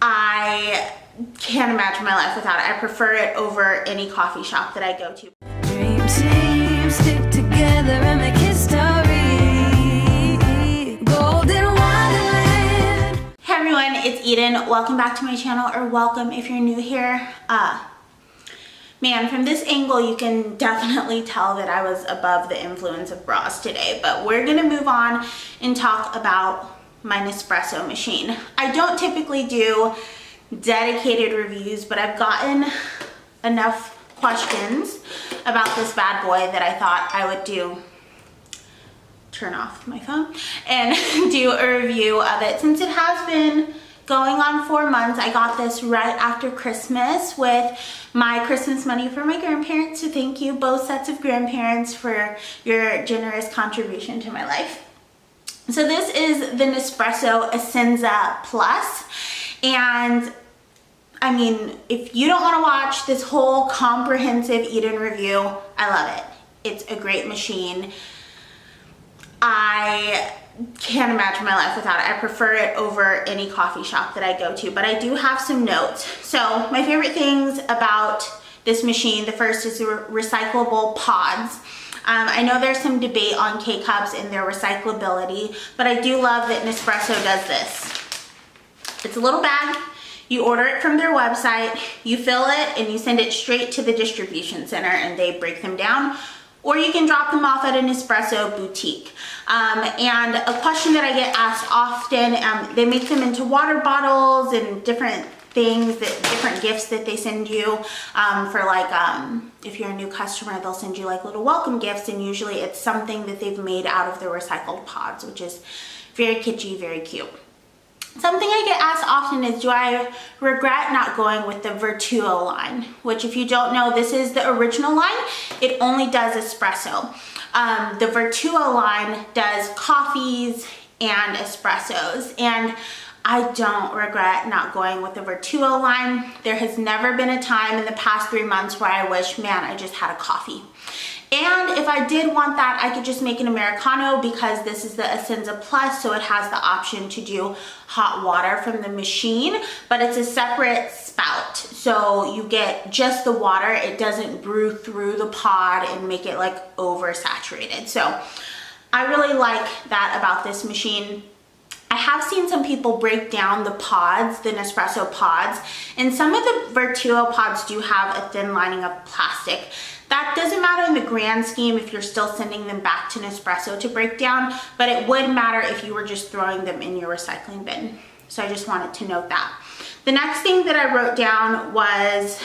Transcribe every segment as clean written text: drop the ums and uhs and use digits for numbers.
I can't imagine my life without it. I prefer it over any coffee shop that I go to. Dream team, stick together and make history. Golden Wonderland. Hey everyone, it's Edyn. Welcome back to my channel, or welcome if you're new here. Man, from this angle you can definitely tell that I was above the influence of bras today, but we're gonna move on and talk about my Nespresso machine. I don't typically do dedicated reviews, but I've gotten enough questions about this bad boy that I thought I would turn off my phone and do a review of it. Since it has been going on 4 months, I got this right after Christmas with my Christmas money for my grandparents, so thank you both sets of grandparents for your generous contribution to my life. So this is the Nespresso Essenza Plus, and I mean, if you don't want to watch this whole comprehensive Edyn review, I love it. It's a great machine. I can't imagine my life without it. I prefer it over any coffee shop that I go to, but I do have some notes. So my favorite things about this machine, the first is the recyclable pods. I know there's some debate on K-Cups and their recyclability, but I do love that Nespresso does this. It's a little bag. You order it from their website, you fill it, and you send it straight to the distribution center and they break them down. Or you can drop them off at a Nespresso boutique. And a question that I get asked often, they make them into water bottles and different things, different gifts that they send you for like, if you're a new customer, they'll send you like little welcome gifts, and usually it's something that they've made out of the recycled pods, which is very kitschy, very cute. Something I get asked often is, do I regret not going with the Vertuo line? Which, if you don't know, this is the original line. It only does espresso. The Vertuo line does coffees and espressos, and I don't regret not going with the Vertuo line. There has never been a time in the past 3 months where I wish, man, I just had a coffee. And if I did want that, I could just make an Americano, because this is the Essenza Plus, so it has the option to do hot water from the machine, but it's a separate spout. So you get just the water. It doesn't brew through the pod and make it like oversaturated. So I really like that about this machine. I have seen some people break down the pods, the Nespresso pods, and some of the Vertuo pods do have a thin lining of plastic. That doesn't matter in the grand scheme if you're still sending them back to Nespresso to break down, but it would matter if you were just throwing them in your recycling bin. So I just wanted to note that. The next thing that I wrote down was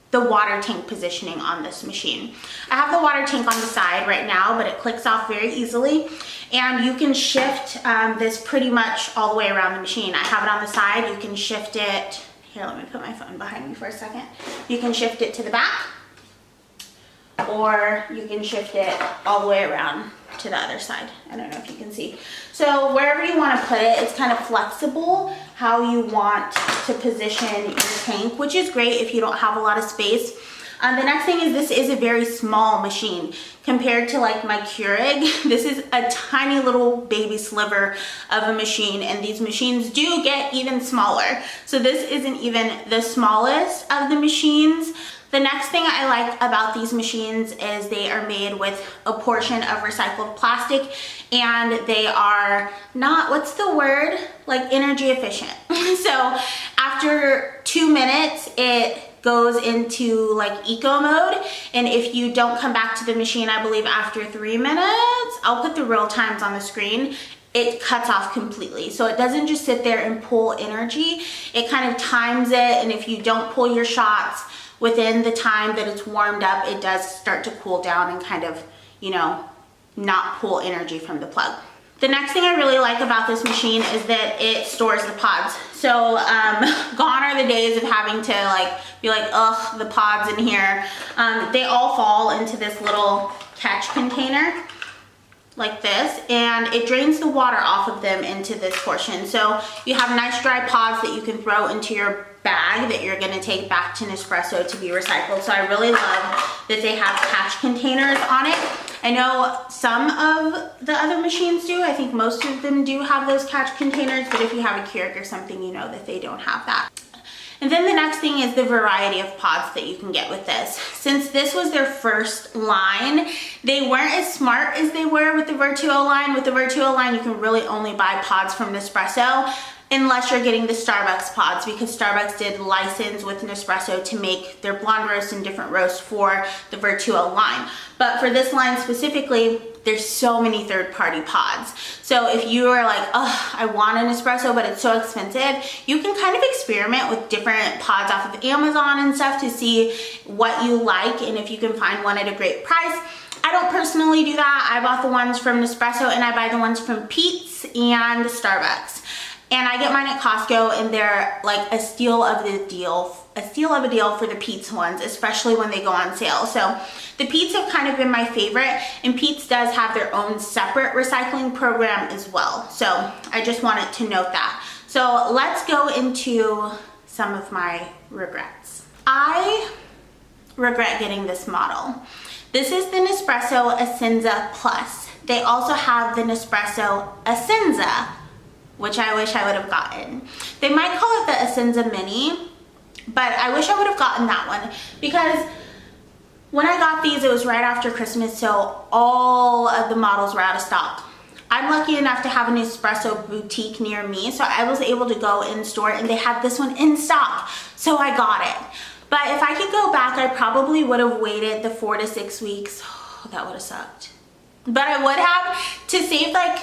the water tank positioning on this machine. I have the water tank on the side right now, but it clicks off very easily, and you can shift this pretty much all the way around the machine. I have it on the side. You can shift it. Here, let me put my phone behind me for a second. You can shift it to the back, or you can shift it all the way around to the other side. I don't know if you can see. So wherever you want to put it, it's kind of flexible how you want to position your tank, which is great if you don't have a lot of space. The next thing is, this is a very small machine compared to like my Keurig. This is a tiny little baby sliver of a machine, and these machines do get even smaller. So this isn't even the smallest of the machines. The next thing I like about these machines is they are made with a portion of recycled plastic, and they are not, what's the word? Like energy efficient. So after 2 minutes, it goes into like eco mode, and if you don't come back to the machine, I believe after 3 minutes, I'll put the real times on the screen, it cuts off completely. So it doesn't just sit there and pull energy, it kind of times it, and if you don't pull your shots within the time that it's warmed up, it does start to cool down and kind of, you know, not pull energy from the plug. The next thing I really like about this machine is that it stores the pods. So gone are the days of having to like be like, ugh, the pods in here. They all fall into this little catch container like this, and it drains the water off of them into this portion. So you have nice dry pods that you can throw into your bag that you're going to take back to Nespresso to be recycled. So I really love that they have catch containers on it. I know some of the other machines do. I think most of them do have those catch containers, but if you have a Keurig or something, you know that they don't have that. And then the next thing is the variety of pods that you can get with this. Since this was their first line, they weren't as smart as they were with the Vertuo line. With the Vertuo line, you can really only buy pods from Nespresso unless you're getting the Starbucks pods, because Starbucks did license with Nespresso to make their blonde roast and different roasts for the Vertuo line. But for this line specifically, there's so many third-party pods. So if you are like, oh, I want an espresso, but it's so expensive, you can kind of experiment with different pods off of Amazon and stuff to see what you like and if you can find one at a great price. I don't personally do that. I bought the ones from Nespresso and I buy the ones from Peet's and Starbucks. And I get mine at Costco, and they're like a steal of a deal for the Peet's ones, especially when they go on sale. So the Peet's have kind of been my favorite, and Peet's does have their own separate recycling program as well. So I just wanted to note that. So let's go into some of my regrets. I regret getting this model. This is the Nespresso Essenza Plus. They also have the Nespresso Essenza, which I wish I would have gotten. They might call it the Essenza Mini, but I wish I would have gotten that one, because when I got these, it was right after Christmas, so all of the models were out of stock. I'm lucky enough to have an espresso boutique near me, so I was able to go in store and they had this one in stock, so I got it. But if I could go back, I probably would have waited the 4 to 6 weeks. Oh, that would have sucked. But I would have, to save like,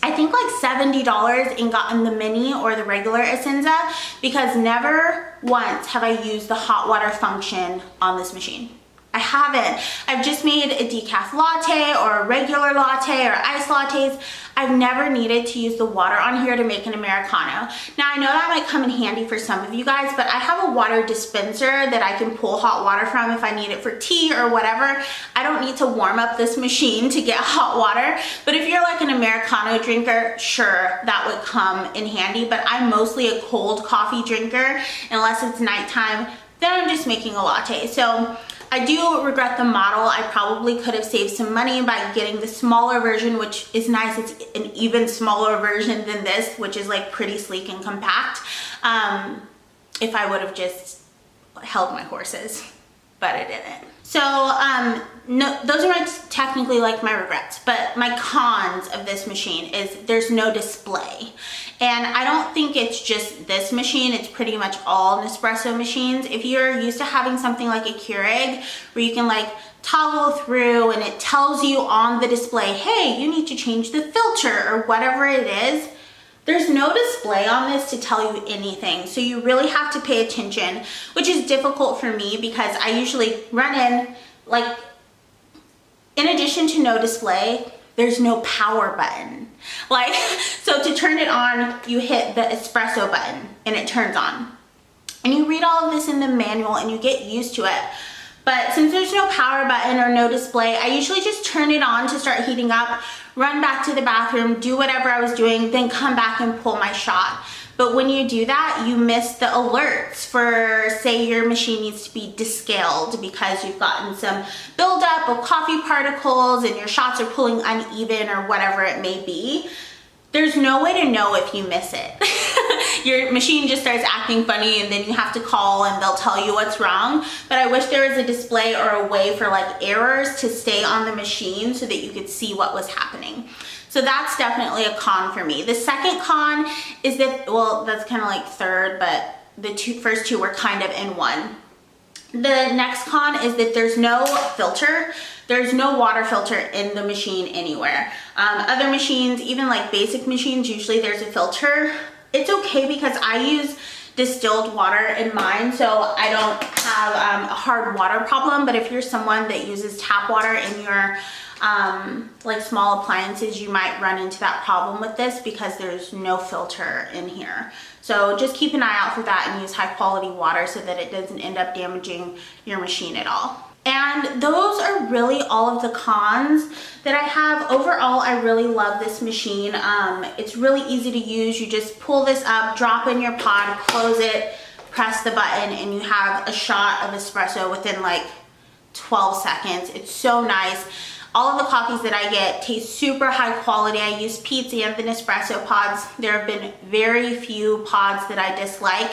I think like $70 and gotten the mini or the regular Essenza, because never once have I used the hot water function on this machine. I haven't. I've just made a decaf latte or a regular latte or iced lattes. I've never needed to use the water on here to make an Americano. Now I know that might come in handy for some of you guys, but I have a water dispenser that I can pull hot water from if I need it for tea or whatever. I don't need to warm up this machine to get hot water. But if you're like an Americano drinker, sure, that would come in handy. But I'm mostly a cold coffee drinker unless it's nighttime. Then I'm just making a latte. So I do regret the model. I probably could have saved some money by getting the smaller version, which is nice. It's an even smaller version than this, which is like pretty sleek and compact. If I would have just held my horses, but I didn't. So no, those are technically like my regrets, but my cons of this machine is there's no display. And I don't think it's just this machine, it's pretty much all Nespresso machines. If you're used to having something like a Keurig where you can like toggle through and it tells you on the display, hey, you need to change the filter or whatever it is, there's no display on this to tell you anything. So you really have to pay attention, which is difficult for me because I usually run in, like, in addition to no display, there's no power button. Like, so to turn it on, you hit the espresso button and it turns on. And you read all of this in the manual and you get used to it. But since there's no power button or no display, I usually just turn it on to start heating up, run back to the bathroom, do whatever I was doing, then come back and pull my shot. But when you do that, you miss the alerts for, say, your machine needs to be descaled because you've gotten some buildup of coffee particles and your shots are pulling uneven or whatever it may be. There's no way to know if you miss it. Your machine just starts acting funny and then you have to call and they'll tell you what's wrong. But I wish there was a display or a way for like errors to stay on the machine so that you could see what was happening. So that's definitely a con for me. The second con is that, well, that's kind of like third, but the first two were kind of in one. The next con is that there's no filter. There's no water filter in the machine anywhere. Other machines, even like basic machines, usually there's a filter. It's okay because I use distilled water in mine, so I don't have a hard water problem. But if you're someone that uses tap water in your like small appliances, you might run into that problem with this because there's no filter in here. So just keep an eye out for that and use high quality water so that it doesn't end up damaging your machine at all. And those are really all of the cons that I have. Overall, I really love this machine. It's really easy to use. You just pull this up, drop in your pod, close it, press the button, and you have a shot of espresso within like 12 seconds. It's so nice. All of the coffees that I get taste super high quality. I use Pete's and the Nespresso pods. There have been very few pods that I dislike.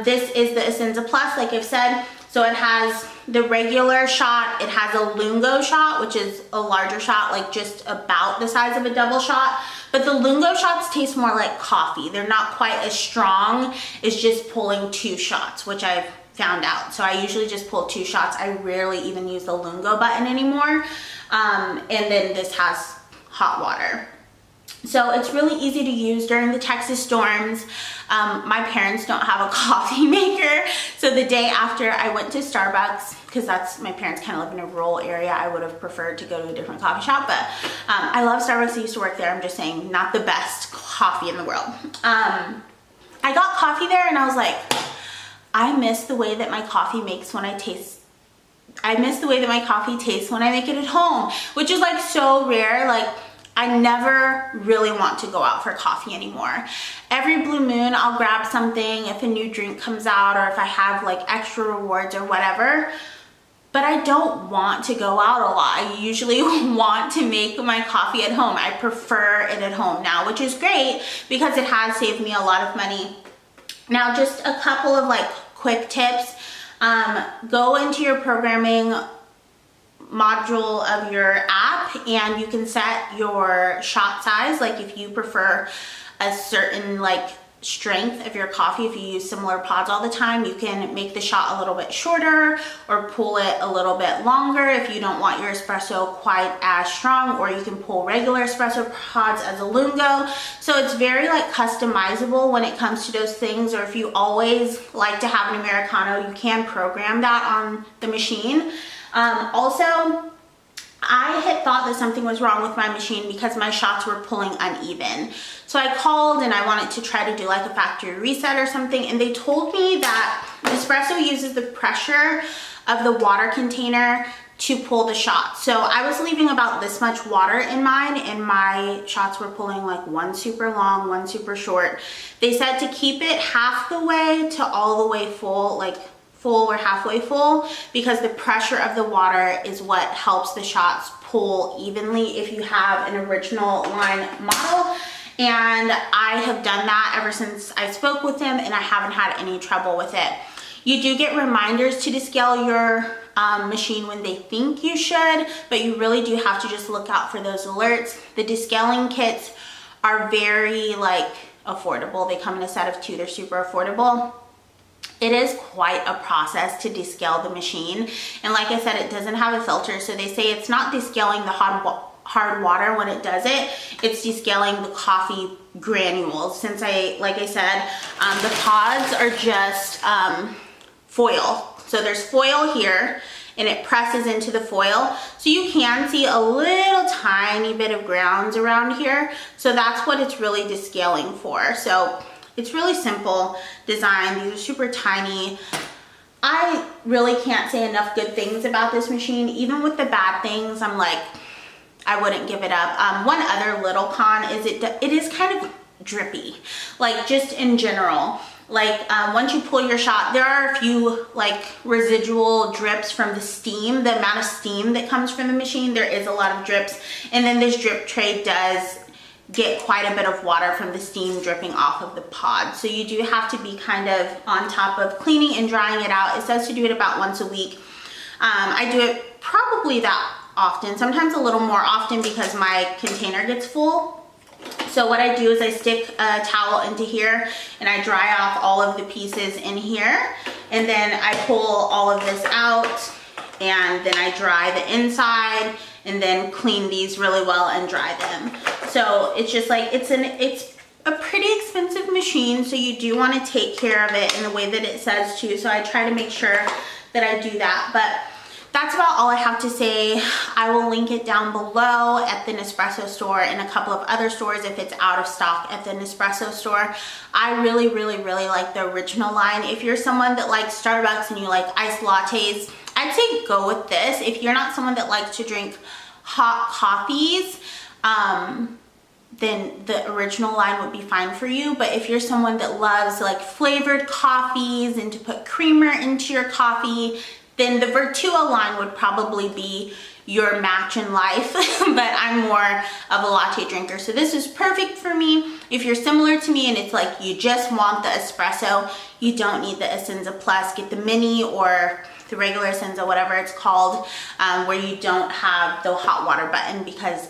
This is the Essenza Plus, like I've said. So it has the regular shot, it has a Lungo shot, which is a larger shot, like just about the size of a double shot. But the Lungo shots taste more like coffee. They're not quite as strong. It's just pulling 2 shots, which I've found out. So I usually just pull 2 shots. I rarely even use the Lungo button anymore. And then this has hot water. So it's really easy to use during the Texas storms. My parents don't have a coffee maker. So the day after I went to Starbucks, because my parents kind of live in a rural area, I would have preferred to go to a different coffee shop. But I love Starbucks. I used to work there. I'm just saying, not the best coffee in the world. I got coffee there and I was like, I miss the way that my coffee makes when I taste. I miss the way that my coffee tastes when I make it at home, which is like so rare. Like, I never really want to go out for coffee anymore. Every blue moon, I'll grab something if a new drink comes out or if I have like extra rewards or whatever. But I don't want to go out a lot. I usually want to make my coffee at home. I prefer it at home now, which is great because it has saved me a lot of money. Now, just a couple of like quick tips. Go into your programming module of your app and you can set your shot size. Like if you prefer a certain like strength of your coffee, if you use similar pods all the time, you can make the shot a little bit shorter or pull it a little bit longer if you don't want your espresso quite as strong, or you can pull regular espresso pods as a Lungo. So it's very like customizable when it comes to those things. Or if you always like to have an Americano, you can program that on the machine. Also, I had thought that something was wrong with my machine because my shots were pulling uneven. So I called and I wanted to try to do like a factory reset or something, and they told me that Nespresso uses the pressure of the water container to pull the shot. So I was leaving about this much water in mine and my shots were pulling like one super long, one super short. They said to keep it half the way to all the way full, like full or halfway full, because the pressure of the water is what helps the shots pull evenly if you have an original line model. And I have done that ever since I spoke with him and I haven't had any trouble with it. You do get reminders to descale your machine when they think you should, but you really do have to just look out for those alerts. The descaling kits are very like affordable. They come in a set of 2. They're super affordable. It is quite a process to descale the machine, and like I said, it doesn't have a filter, so they say it's not descaling the hard water when it does it, it's descaling the coffee granules. Since like I said, the pods are just foil. So there's foil here and it presses into the foil, so you can see a little tiny bit of grounds around here. So that's what it's really descaling for. So it's really simple design. These are super tiny. I really can't say enough good things about this machine. Even with the bad things, I'm like, I wouldn't give it up. One other little con is it is kind of drippy, like just in general. Like once you pull your shot, there are a few like residual drips from the steam, the amount of steam that comes from the machine. There is a lot of drips, and then this drip tray does get quite a bit of water from the steam dripping off of the pod. So you do have to be kind of on top of cleaning and drying it out. It says to do it about once a week. I do it probably that often, sometimes a little more often because my container gets full. So what I do is I stick a towel into here and I dry off all of the pieces in here, and then I pull all of this out and then I dry the inside and then clean these really well and dry them. So it's just like, it's a pretty expensive machine, so you do want to take care of it in the way that it says to. So I try to make sure that I do that. But that's about all I have to say. I will link it down below at the Nespresso store and a couple of other stores if it's out of stock at the Nespresso store. I really, really, really like the original line. If you're someone that likes Starbucks and you like iced lattes, I'd say go with this. If you're not someone that likes to drink hot coffees, then the original line would be fine for you. But if you're someone that loves like flavored coffees and to put creamer into your coffee, then the Vertuo line would probably be your match in life, but I'm more of a latte drinker. So this is perfect for me. If you're similar to me and it's like you just want the espresso, you don't need the Essenza Plus. Get the mini or the regular Essenza, whatever it's called, where you don't have the hot water button, because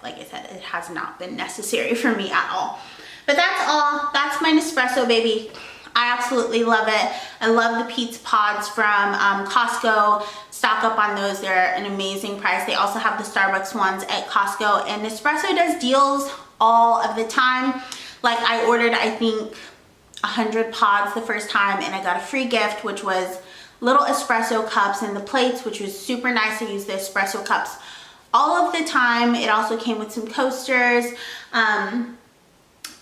like I said, it has not been necessary for me at all. But that's all. That's my Nespresso, baby. I absolutely love it. I love the Pete's Pods from Costco. Stock up on those. They're an amazing price. They also have the Starbucks ones at Costco, and Nespresso does deals all of the time. Like I ordered, I think, 100 pods the first time, and I got a free gift, which was little espresso cups and the plates, which was super nice. To use the espresso cups all of the time. It also came with some coasters.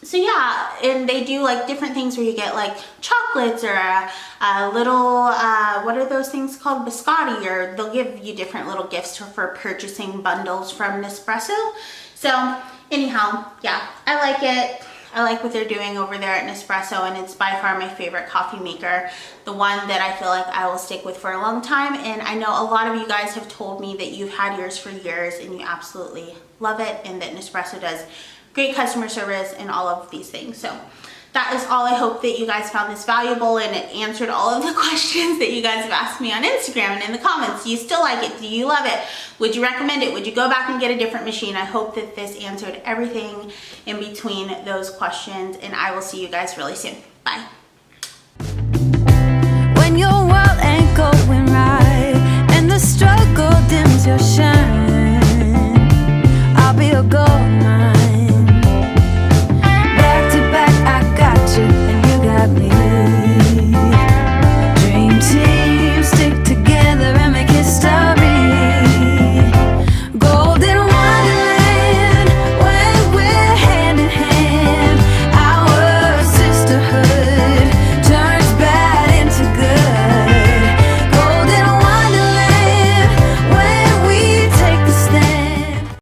So yeah, and they do like different things where you get like chocolates or a little, what are those things called? Biscotti, or they'll give you different little gifts for purchasing bundles from Nespresso. So anyhow, yeah, I like it. I like what they're doing over there at Nespresso, and it's by far my favorite coffee maker. The one that I feel like I will stick with for a long time. And I know a lot of you guys have told me that you've had yours for years and you absolutely love it, and that Nespresso does great customer service and all of these things. So that is all. I hope that you guys found this valuable and it answered all of the questions that you guys have asked me on Instagram and in the comments. Do you still like it? Do you love it? Would you recommend it? Would you go back and get a different machine? I hope that this answered everything in between those questions, and I will see you guys really soon. Bye. When your world ain't going right and the struggle dims your shine, I'll be your gold mine.